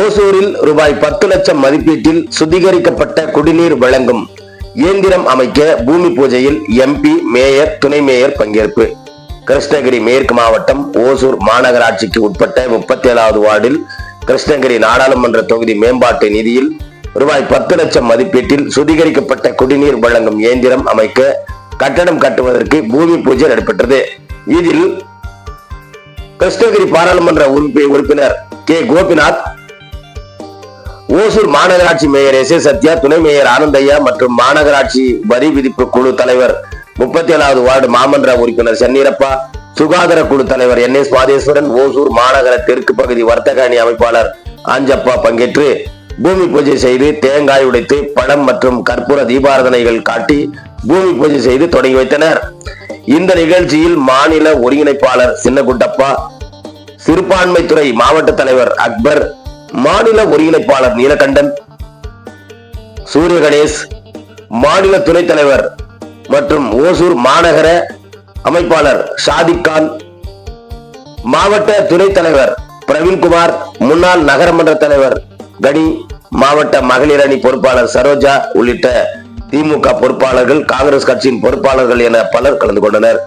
ஓசூரில் ரூபாய் 10 லட்சம் மதிப்பீட்டில் சுத்திகரிக்கப்பட்ட குடிநீர் வழங்கும் இயந்திரம் அமைக்க பூமி பூஜையில் எம்பி, மேயர், துணை மேயர் பங்கேற்பு. கிருஷ்ணகிரி மேற்கு மாவட்டம் ஓசூர் மாநகராட்சிக்கு உட்பட்ட 37வது வார்டில் கிருஷ்ணகிரி நாடாளுமன்ற தொகுதி மேம்பாட்டு நிதியில் ரூபாய் 10 லட்சம் மதிப்பீட்டில் சுத்திகரிக்கப்பட்ட குடிநீர் வழங்கும் இயந்திரம் அமைக்க கட்டடம் கட்டுவதற்கு பூமி பூஜை நடைபெற்றது. இதில் கிருஷ்ணகிரி பாராளுமன்ற உறுப்பினர் கே. கோபிநாத், ஓசூர் மாநகராட்சி மேயர் எஸ். சத்யா, துணை மேயர் ஆனந்தையா மற்றும் மாநகராட்சி வரி விதிப்பு குழு தலைவர் 37வது வார்டு மாமன்ற உறுப்பினர் சென்னீரப்பா, சுகாதார குழு தலைவர் NS மாதேஸ்வரன், ஓசூர் மாநகர தெற்கு பகுதி வர்த்தக அணி அமைப்பாளர் ஆஞ்சப்பா பங்கேற்று பூமி பூஜை செய்து தேங்காய் உடைத்து பழம் மற்றும் கற்பூர தீபாராதனைகள் காட்டி பூமி பூஜை செய்து தொடங்கி வைத்தனர். இந்த நிகழ்ச்சியில் மாநில ஒருங்கிணைப்பாளர் சின்னகுட்டப்பா, சிறுபான்மைத்துறை மாவட்ட தலைவர் அக்பர், மாநில ஒருங்கிணைப்பாளர் நீலகண்டன், சூரிய கணேஷ், மாநில துணைத் தலைவர் மற்றும் ஓசூர் மாநகர அமைப்பாளர் ஷாதிக்கான், மாவட்ட துணைத் தலைவர் பிரவீன்குமார், முன்னாள் நகரமன்ற தலைவர் கனி, மாவட்ட மகளிர் அணி பொறுப்பாளர் சரோஜா உள்ளிட்ட திமுக பொறுப்பாளர்கள், காங்கிரஸ் கட்சியின் பொறுப்பாளர்கள் என பலர் கலந்து கொண்டனர்.